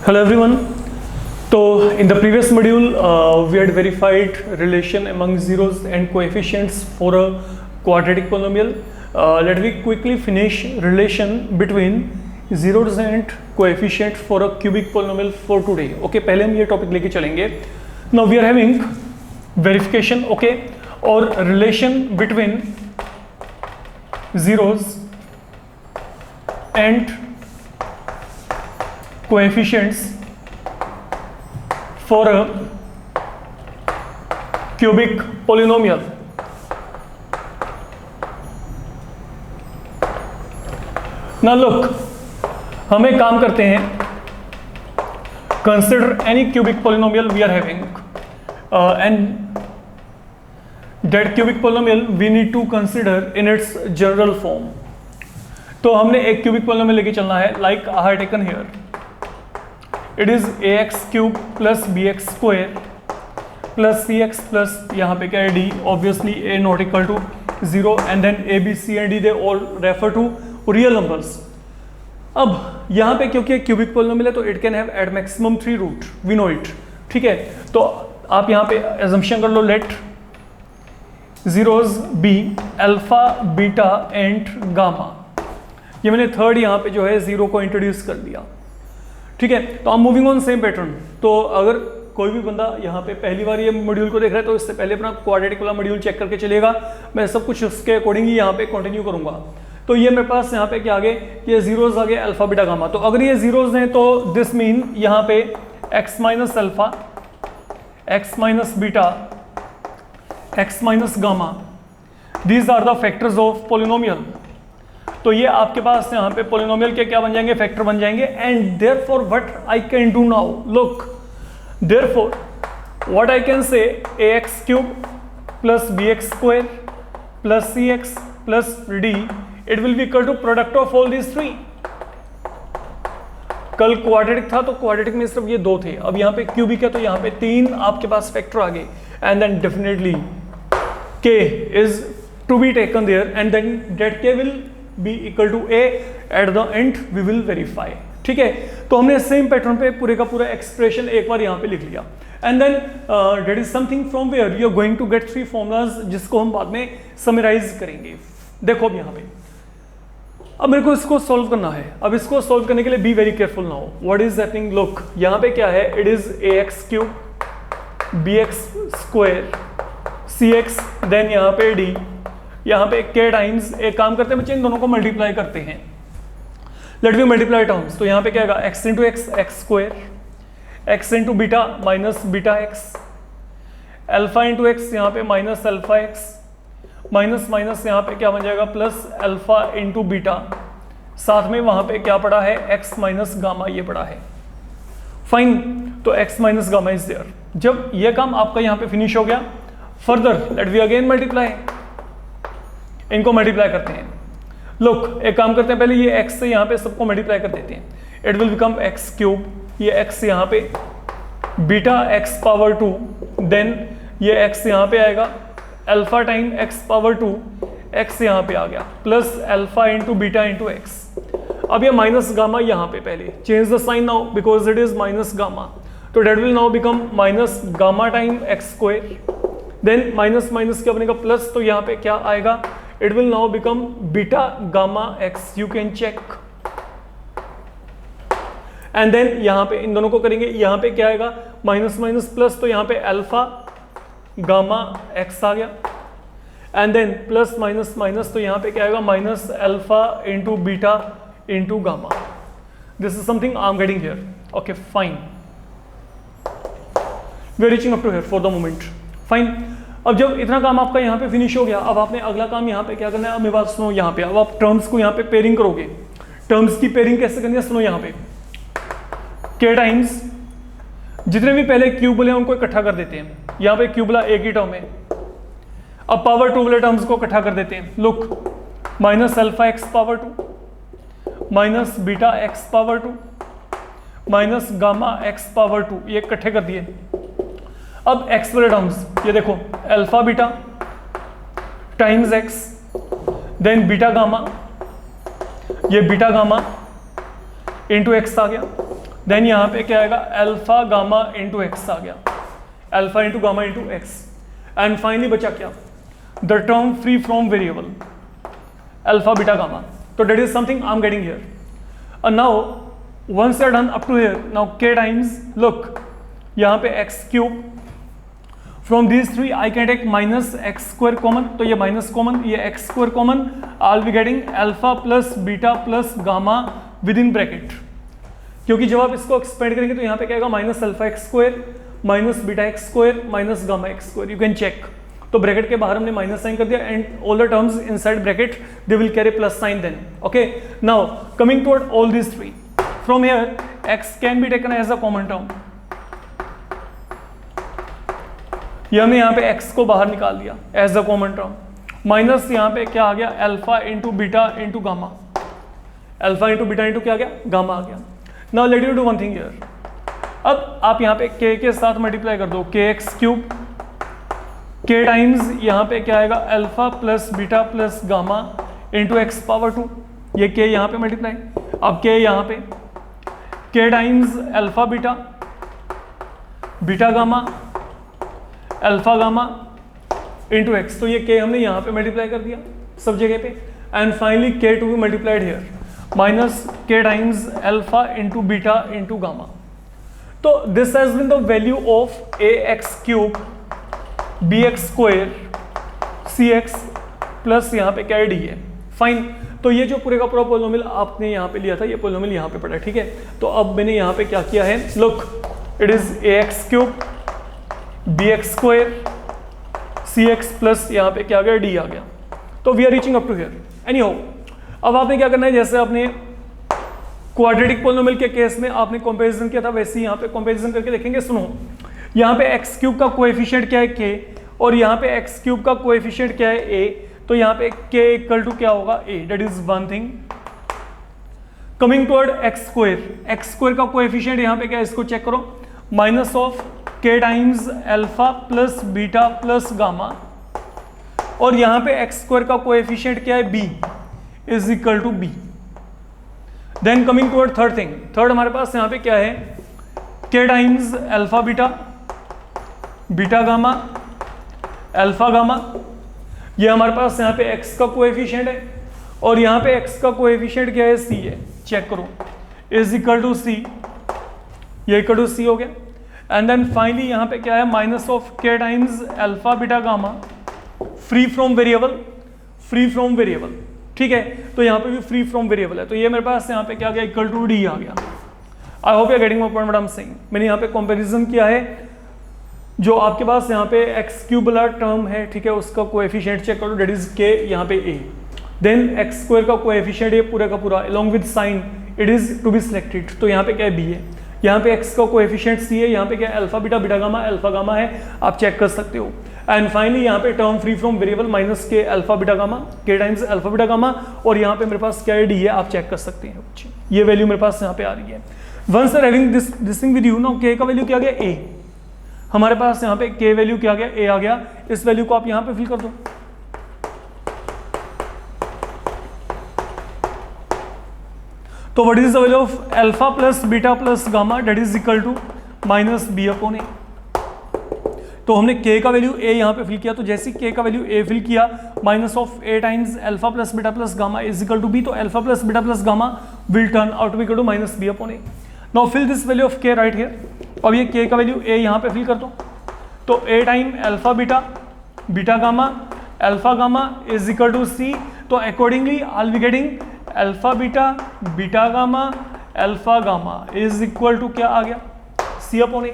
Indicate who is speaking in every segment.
Speaker 1: Hello everyone. So in the previous module we had verified relation among zeros and coefficients for a quadratic polynomial. Let me quickly finish relation between zeros and coefficient for a cubic polynomial for today. Okay, पहले हम ये topic लेके चलेंगे. Now we are having verification, okay, or relation between zeros and coefficients for a cubic polynomial. Now look, हम एक काम करते हैं. Consider any cubic polynomial we are having, and that cubic polynomial we need to consider in its general form. तो हमने एक cubic polynomial लेके चलना है, like I have taken here. It is ax cube plus bx square plus cx plus यहाँ पे क्या है d, obviously a not equal to 0 and then a b c and d they all refer to real numbers. अब यहाँ पे क्योंकि cubic polynomial है तो it can have at maximum 3 root, we know it. ठीक है, तो आप यहाँ पे एजम्पशन कर लो, let zeros be alpha beta and gamma. ये मैंने थर्ड यहाँ पे जो है जीरो को इंट्रोड्यूस कर दिया. ठीक है, तो हम मूविंग ऑन सेम पैटर्न. तो अगर कोई भी बंदा यहाँ पे पहली बार ये मॉड्यूल को देख रहा है तो इससे पहले अपना क्वाड्रेटिक वाला मॉड्यूल चेक करके चलेगा. मैं सब कुछ उसके अकॉर्डिंग ही यहाँ पे कंटिन्यू करूँगा. तो ये मेरे पास यहाँ पे क्या आ गए, ये जीरोज आ गए अल्फा बीटा गामा. तो अगर ये जीरोज हैं तो दिस मीन यहाँ पे x minus alpha, x minus beta, x minus gamma, these are the factors of polynomial. तो ये आपके पास यहाँ पे पोलिनोमियल के क्या बन जाएंगे, फैक्टर बन जाएंगे. And therefore what I can do now, look, therefore what I can say ax cube plus bx square plus cx plus d, it will be equal to product of all these three. कल quadratic था तो quadratic में सिर्फ ये दो थे, अब यहाँ पे क्यूबिक है तो यहाँ पे तीन आपके पास फैक्टर आ गए. And then definitely k is to be taken there and then that k will be equal to a at the end we will verify. ठीक है, तो हमने सेम पैटर्न पे पूरे का पूरा एक्सप्रेशन एक बार यहाँ पे लिख लिया. And then that is something from where you are going to get three formulas जिसको हम बाद में समराइज करेंगे. देखो अब यहाँ पे, अब मेरे को इसको सॉल्व करना है. अब इसको सॉल्व करने के लिए be very careful now. What is happening, look, यहाँ पे क्या है, it is ax cube bx square cx then यहाँ पे d, यहाँ पे k टाइम्स. एक काम करते हैं बच्चे, इन दोनों को मल्टीप्लाई करते हैं. Let we multiply terms. तो यहाँ पे क्या आएगा, x into x x square, x into beta minus beta x, alpha into x यहाँ पे minus alpha x, minus minus यहाँ पे क्या बन जाएगा प्लस अल्फा इंटू बीटा, साथ में वहां पे क्या पड़ा है, x माइनस गामा ये पड़ा है. फाइन, तो x minus gamma is there. जब ये काम आपका यहाँ पे फिनिश हो गया, further let we again multiply. इनको मल्टीप्लाई करते हैं. लुक, एक काम करते हैं, पहले ये x से यहाँ पे सबको मल्टीप्लाई कर देते हैं. It will become x cube, ये x यहाँ पे बीटा x पावर 2, देन ये x यहाँ पे आएगा alpha time x power 2, x यहाँ पे आ गया plus alpha into beta into x. अब ये माइनस गामा यहाँ पे, पहले change the sign now because it is minus gamma. तो that will now become minus gamma time x square, then minus minus क्या बनेगा प्लस. तो यहाँ पे क्या आएगा, it will now become beta gamma x, you can check. And then यहाँ पे इन दोनों को करेंगे, यहाँ पे क्या आएगा माइनस माइनस प्लस, तो यहाँ पे अल्फा गामा एक्स आ गया. And then plus minus minus, तो यहाँ पे क्या आएगा minus alpha into beta into gamma. This is something I am getting here. Okay fine, we are reaching up to here for the moment. Fine, अब जब इतना काम आपका यहाँ पे फिनिश हो गया, अब आपने अगला काम यहाँ पे क्या करना है, अब मेरी बात सुनो. यहाँ पे अब आप टर्म्स को यहाँ पे पेयरिंग करोगे. टर्म्स की पेयरिंग कैसे करनी है, सुनो. यहाँ पे k टाइम्स जितने भी पहले क्यूबुले हैं उनको इकट्ठा कर देते हैं. यहाँ पे क्यूबुला एक ही टर्म है. अब पावर 2 वाले टर्म्स को इकट्ठा कर देते हैं. Look, minus alpha x power 2 minus beta x power 2 minus gamma x power 2, ये इकट्ठे कर दिए. अब एक्स वाले टर्म्स ये देखो, alpha beta times x, then beta gamma, ये बीटा गामा इंटू एक्स आ गया देन यहाँ पे क्या आएगा, अल्फा गामा इंटू एक्स आ गया, alpha into gamma into x. And finally बचा क्या, the term free from variable alpha beta gamma. तो that is something I am getting here. And now once you are done up to here, now k times, look यहाँ पे x cube, from these three I can take minus x square common, तो ये minus common, ये x square common, I'll be getting alpha plus beta plus gamma within bracket। क्योंकि जब आप इसको expand करेंगे तो यहाँ पे क्या आएगा, minus alpha x square minus beta x square minus gamma x square, you can check. तो ब्रैकेट के बाहर हमने माइनस साइन कर दिया and all the terms inside bracket they will carry plus sign then. Okay, now coming toward all this three, from here x can be taken as a common term. ये हमने यहाँ पे x को बाहर निकाल दिया as a common term, minus यहाँ पे क्या आ गया, alpha into beta into gamma, alpha into beta into क्या आ गया, गामा आ गया। Now let you do one thing here, अब आप यहाँ पे k के साथ मल्टीप्लाई कर दो, के एक्स क्यूब, k टाइम्स यहाँ पे क्या आएगा, alpha plus beta plus gamma into x power 2, ये k यहाँ पे मल्टीप्लाई, अब k यहाँ पे k times alpha beta beta gamma alpha gamma into x, तो ये k हमने यहाँ पे मल्टीप्लाई कर दिया सब जगह पे। And finally k to be multiplied here, minus k times alpha into beta into gamma. तो this has been the value of a x cube b x square c x plus यहाँ पे क्या D है, fine. तो ये जो पूरे का पूरा पोलिनोमियल आपने यहाँ पे लिया था, ये पोलिनोमियल यहाँ पे पड़ा, ठीक है। तो अब मैंने यहाँ पे क्या किया है, look it is a x cube b x square c x plus यहाँ पे क्या आ गया, डी आ गया। तो we are reaching up to here. Anyhow, अब आपने क्या करना है, जैसे आपने क्वाड्रेटिक पोलिनोमियल के केस में आपने कंपैरिजन किया था, वैसे ही यहाँ पे कंपैरिजन करके देखेंगे। सुनो, यहाँ पे एक्स क्यूब का कोएफिशिएंट क्या है, k, और यहाँ पे एक्स क्यूब का कोएफिशिएंट क्या है, a, तो यहाँ पे k इक्वल टू क्या होगा, a, that is one thing. Coming toward x square का कोएफिशिएंट यहाँ पे क्या है, इसको चेक करो, minus of k times alpha plus beta plus gamma, और यहाँ पे एक्स स्क्वायर का कोएफिशिएंट क्या है, b, is equal to b। Then coming toward third thing, third हमारे पास यहाँ पे क्या है, k times alpha beta beta gamma alpha gamma, ये हमारे पास यहाँ पे x का कोएफिशिएंट है, और यहाँ पे x का कोएफिशिएंट क्या है, c है, चेक करो, इज इक्वल टू c, ये इक्वल टू c हो गया। एंड देन फाइनली यहाँ पे क्या है, minus of k times alpha beta gamma free from variable, ठीक है। तो यहाँ पे भी फ्री फ्रॉम वेरिएबल है, तो ये मेरे पास यहाँ पे क्या आ गया, इक्वल टू डी आ गया। I hope you are getting my point what I am saying. मैंने यहाँ पे कंपैरिजन किया है, जो आपके पास यहाँ पे एक्स क्यूब वाला टर्म है, ठीक है, उसका कोएफिशिएंट चेक करो, दैट इज k, यहाँ पे a, देन एक्स स्क्वायर का कोएफिशिएंट ये पूरा का पूरा along with sign it is to be selected, तो यहाँ पे क्या है, b है, यहाँ पे x का कोएफिशिएंट c है, यहाँ पे क्या है, alpha beta beta gamma alpha gamma है, आप चेक कर सकते हो। एंड फाइनली यहाँ पे term free from variable minus k alpha beta gamma, k times alpha beta gamma, और यहाँ पे मेरे पास क्या है, d है, आप चेक कर सकते हैं, ये वैल्यू मेरे पास यहाँ पे आ रही है। Once are having this thing with you, now k का वैल्यू क्या आ गया, a, हमारे पास यहाँ पे k वैल्यू क्या आ गया, a आ गया, इस वैल्यू को आप यहाँ पे फिल कर दो। तो what is the value of alpha plus beta plus gamma, that is equal to minus b upon a। तो हमने k का वैल्यू a यहाँ पे फिल किया, तो जैसे k का वैल्यू a फिल किया, minus of a times alpha plus beta plus gamma is equal to b, तो alpha plus beta plus gamma will turn out to be equal to minus b upon a। Now fill this value of k right here, अब ये k का value a यहाँ पे fill कर दो, तो a time alpha beta beta gamma alpha gamma is equal to c, तो accordingly I will be getting alpha beta beta gamma alpha gamma is equal to क्या आ गया, c upon a,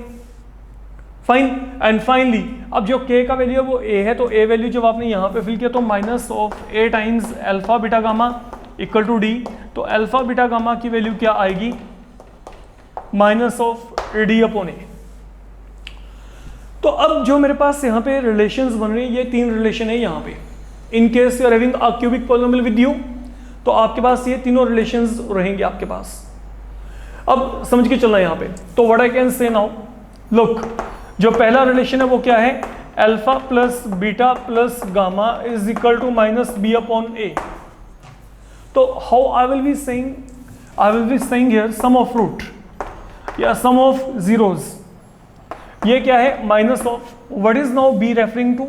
Speaker 1: fine. And finally अब जो k का value है वो a है, तो a वैल्यू जब आपने यहाँ पे फिल किया, तो minus of a times alpha beta gamma equal to d, तो अल्फा बीटा गामा की वैल्यू क्या आएगी, minus of d upon a. तो अब जो मेरे पास यहाँ पे रिलेशंस बन रही है, ये तीन रिलेशन है यहाँ पे। In case you are having a cubic polynomial with you, तो आपके पास ये तीनों रिलेशंस रहेंगे आपके पास। अब समझ के चलना यहाँ पे, तो what I can say now, look जो पहला रिलेशन है वो क्या है, alpha plus beta plus gamma is equal to minus b upon a. तो how I will be saying here sum of root, या सम ऑफ जीरोज, ये क्या है minus of what is now b referring to,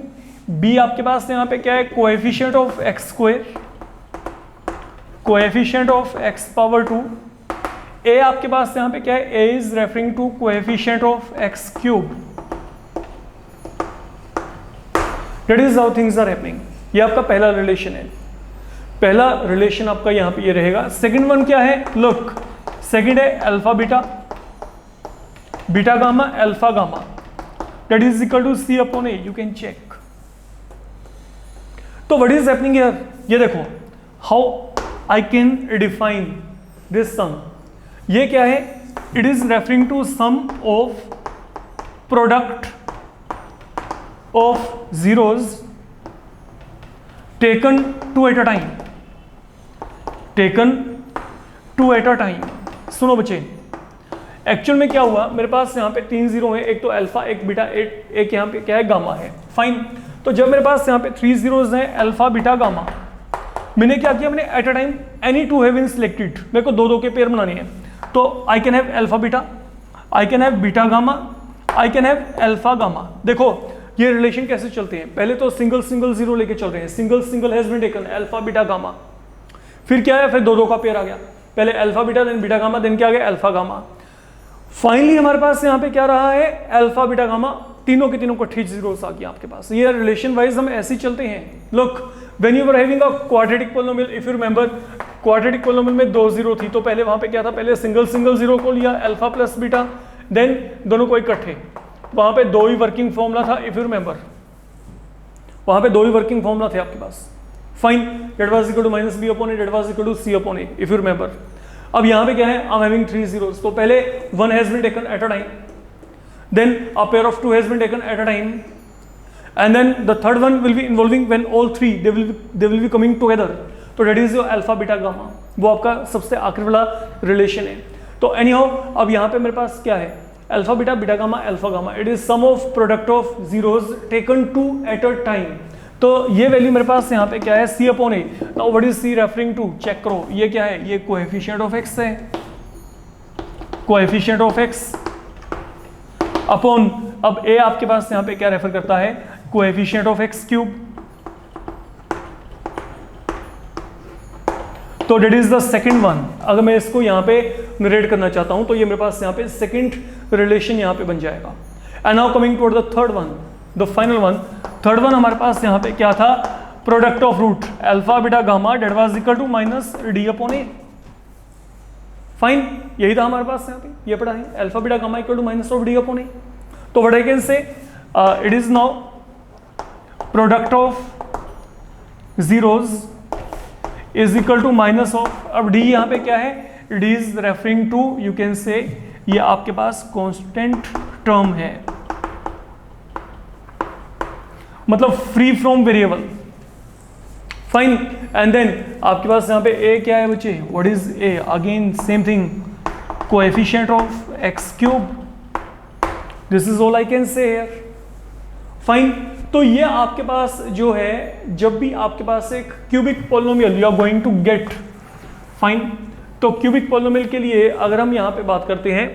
Speaker 1: b आपके पास यहाँ पे क्या है coefficient of x square, coefficient of x power 2, ए आपके पास यहाँ पे क्या है a is referring to coefficient of x cube. That is how things are happening. ये आपका पहला रिलेशन है, पहला रिलेशन आपका यहाँ पे ये रहेगा। सेकंड वन क्या है, लुक सेकंड है alpha beta, beta gamma alpha gamma, that is equal to c upon a, you can check. तो व्हाट इज हैपनिंग हियर, ये देखो how I can define this sum, ये क्या है, it is referring to sum of product of zeros taken two at a time, taken two at a time। सुनो बच्चे, actual में क्या हुआ, मेरे पास यहाँ पे 3 जीरो है, एक तो अल्फा एक बीटा एक यहाँ पे क्या है गामा है, फाइन। तो जब मेरे पास यहाँ पे 3 जीरोज हैं अल्फा बीटा गामा, मैंने क्या किया, मैंने at a time any two have been selected, मेरे को दो के पेयर बनाने हैं। तो I can have alpha beta, I can have beta gamma, I can have alpha gamma. देखो ये रिलेशन कैसे चलते हैं, पहले तो सिंगल सिंगल जीरो लेके चल रहे हैं, single single has been taken alpha beta gamma, फिर क्या है, फिर दो का पेयर आ गया, पहले alpha beta then beta gamma then क्या आ गया अल्फा गामा। फाइनली हमारे पास यहाँ पे क्या रहा है, अल्फा बीटा गामा, तीनों के तीनों कट्ठी जीरोस आ गया आपके पास। ये रिलेशन वाइज हम ऐसे ही चलते हैं। Look when you were having a quadratic polynomial, if you remember quadratic polynomial में 2 जीरो थी, तो पहले वहां पे क्या था, पहले सिंगल सिंगल जीरो को लिया अल्फा प्लस बीटा, देन दोनों को इकट्ठे, वहां पे दो ही वर्किंग फॉर्मूला था, इफ यू रिमेंबर वहां पे दो ही वर्किंग फॉर्मूला थे आपके पास, fine. That was equal to minus b upon a, that was equal to c upon a, if you remember. अब यहाँ पे क्या है, आई एम हैविंग 3 जीरोस, तो पहले one has been taken at a time, then a pair of 2 has been taken at a time, and then the third one will be involving when all 3 they will be coming together, तो that is your alpha beta gamma, वो आपका सबसे आखिरी वाला relation है। तो any how अब यहाँ पे मेरे पास क्या है, alpha beta beta gamma alpha gamma, it is sum of product of zeros taken two at a time. तो ये वैल्यू मेरे पास यहाँ पे क्या है, c upon a. Now what is c referring to, check करो, ये क्या है, ये कोएफिशिएंट ऑफ एक्स है, कोएफिशिएंट ऑफ एक्स अपॉन, अब ए आपके पास यहाँ पे क्या रेफर करता है, कोएफिशिएंट ऑफ एक्स क्यूब। तो that is the second one. अगर मैं इसको यहाँ पे नरेट करना चाहता हूं तो ये मेरे पास यहाँ पे सेकंड रिलेशन यहाँ पे बन जाएगा। And now coming toward the third one, the final one. Third one हमारे पास यहाँ पे क्या था, product of root alpha beta gamma that was equal to minus d upon a, fine. यही था हमारे पास यहाँ पे, ये पढ़ा है alpha beta gamma equal to minus of d upon a. तो what I can say, it is now product of zeros is equal to minus of, अब डी यहाँ पे क्या है, it is referring to, you can say ये आपके पास constant term है, मतलब free from variable, fine. And then आपके पास यहाँ पे ए क्या है बच्चे, what is a, again same thing, coefficient of x cube, this is all I can say here, fine. तो ये आपके पास जो है, जब भी आपके पास एक cubic polynomial you are going to get, fine. तो क्यूबिक पोलिनोमियल के लिए अगर हम यहाँ पे बात करते हैं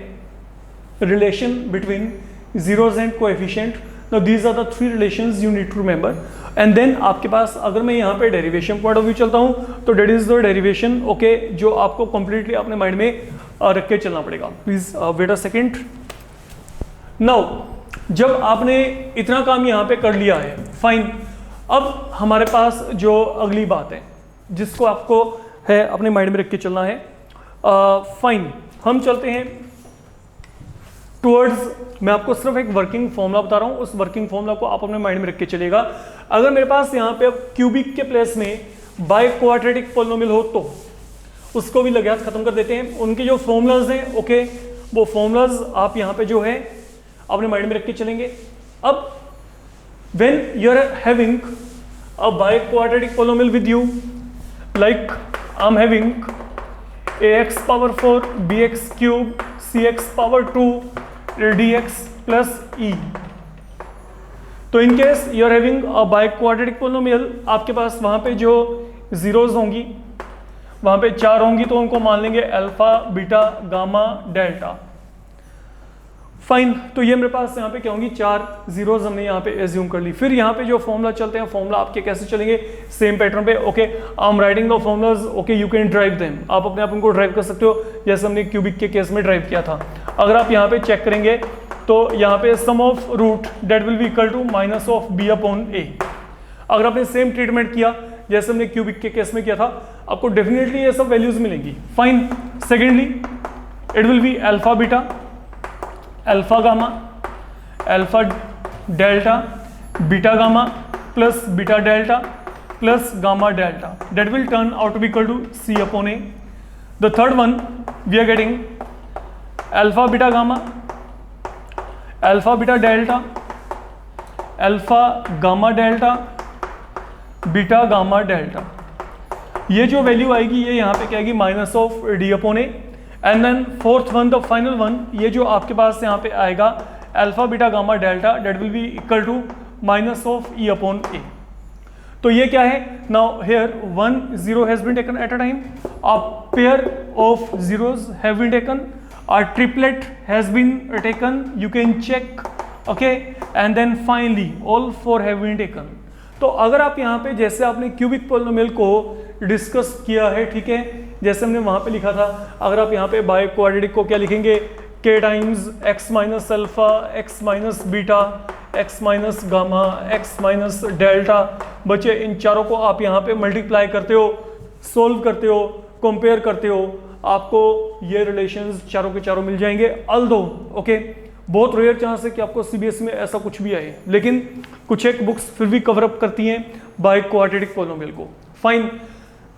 Speaker 1: relation between zeros and coefficient, now these are the 3 relations you need to remember. And then आपके पास अगर मैं यहाँ पे डेरिवेशन पॉइंट ऑफ व्यू चलता हूँ तो that is the derivation, okay, जो आपको कंप्लीटली अपने माइंड में रख के चलना पड़ेगा। Please wait a second. Now जब आपने इतना काम यहाँ पे कर लिया है, फाइन, अब हमारे पास जो अगली बात है जिसको आपको है अपने माइंड में रख के चलना है, फाइन, हम चलते हैं टुवर्ड्स, मैं आपको सिर्फ एक वर्किंग फॉर्मूला बता रहा हूँ, उस वर्किंग फॉर्मूला को आप अपने माइंड में रख के चलेगा। अगर मेरे पास यहाँ पे अब क्यूबिक के प्लेस में बाय क्वाड्रेटिक पोलिनोमियल हो तो उसको भी लगातार खत्म कर देते हैं। उनके जो फॉर्मूलाज हैं, ओके, वो फॉर्मूलाज आप यहाँ पे जो है अपने माइंड में रख के चलेंगे। अब when you are having a biquadratic polynomial with you, like I am having ax power 4 bx cube cx power 2 dx plus e। तो in case you are having a biquadratic polynomial, आपके पास वहां पे जो zeros होंगी वहां पे 4 होंगी, तो उनको मान लेंगे alpha beta gamma delta, fine, तो ये मेरे पास यहाँ पे क्या होंगी, 4 जीरोज हमने यहाँ पे एज्यूम कर ली। फिर यहाँ पे जो फॉर्मूला चलते हैं, फॉर्मूला आपके कैसे चलेंगे, सेम पैटर्न पे। Okay, I am writing the formulas, okay you can drive them, आप अपने आप उनको ड्राइव कर सकते हो जैसे हमने क्यूबिक के केस में ड्राइव किया था। अगर आप यहाँ पे चेक करेंगे तो यहाँ पे sum of root that will be equal to minus of b upon a. अगर आपने सेम ट्रीटमेंट किया जैसे हमने क्यूबिक के केस में किया था, आपको डेफिनेटली ये सब वैल्यूज मिलेंगी। Fine, secondly it will B alpha beta, alpha gamma, alpha delta, beta gamma plus beta delta plus gamma delta, that will turn out to be equal to C upon A. The third one we are getting alpha beta gamma, alpha beta delta, alpha gamma delta, beta gamma delta. ये जो value आएगी ये यहाँ पे क्या आएगी, minus of d upon a. And then fourth one, the final one, ये जो आपके पास यहाँ पे आएगा alpha beta gamma delta, that will be equal to minus of e upon a. तो ये क्या है, now here 1 0 has been taken at a time, a pair of zeros have been taken, a triplet has been taken, you can check, okay, and then finally all 4 have been taken. तो अगर आप यहाँ पे जैसे आपने cubic polynomial को discuss किया है, ठीक है, जैसे हमने वहाँ पे लिखा था, अगर आप यहाँ पे बाय क्वाड्रेटिक को क्या लिखेंगे, k times x minus alpha, x minus beta, x minus gamma, x minus delta. बच्चे इन चारों को आप यहाँ पे मल्टीप्लाई करते हो, सोल्व करते हो, कंपेयर करते हो, आपको ये रिलेशंस चारों के चारों मिल जाएंगे। अल्दो ओके, बहुत रेयर चांस है कि आपको सीबीएसई में ऐसा कुछ भी आए, लेकिन कुछ एक बुक्स फिर भी कवर अप करती हैं बाय क्वाड्रेटिक पॉलिनोमियल को। फाइन,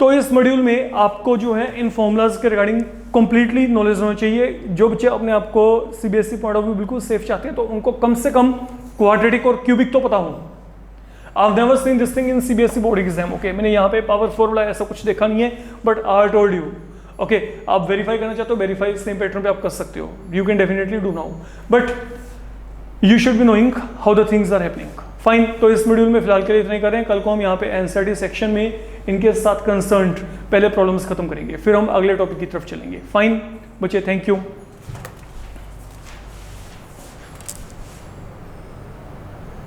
Speaker 1: तो इस मॉड्यूल में आपको जो है इन फॉर्मूलाज के रिगार्डिंग कंप्लीटली नॉलेज होना चाहिए। जो बच्चे अपने आप को सीबीएसई पॉइंट ऑफ व्यू बिल्कुल सेफ चाहते हैं तो उनको कम से कम क्वाड्रेटिक और क्यूबिक तो पता हो। I've never seen this thing in CBSE board exam, okay, मैंने यहाँ पे पावर फॉर्मूला ऐसा कुछ देखा नहीं है, but I told you, okay, आप वेरीफाई करना चाहते हो, वेरीफाई सेम पैटर्न पे आप कर सकते हो, you can definitely do now, but you should be knowing how the things are happening. Fine, तो इस मॉड्यूल में फिलहाल के लिए इतना ही कर रहे हैं। कल को हम यहाँ पे एनसीईआरटी सेक्शन में इनके साथ कंसर्न्ड पहले प्रॉब्लम्स खत्म करेंगे, फिर हम अगले टॉपिक की तरफ चलेंगे। फाइन बच्चे, थैंक यू।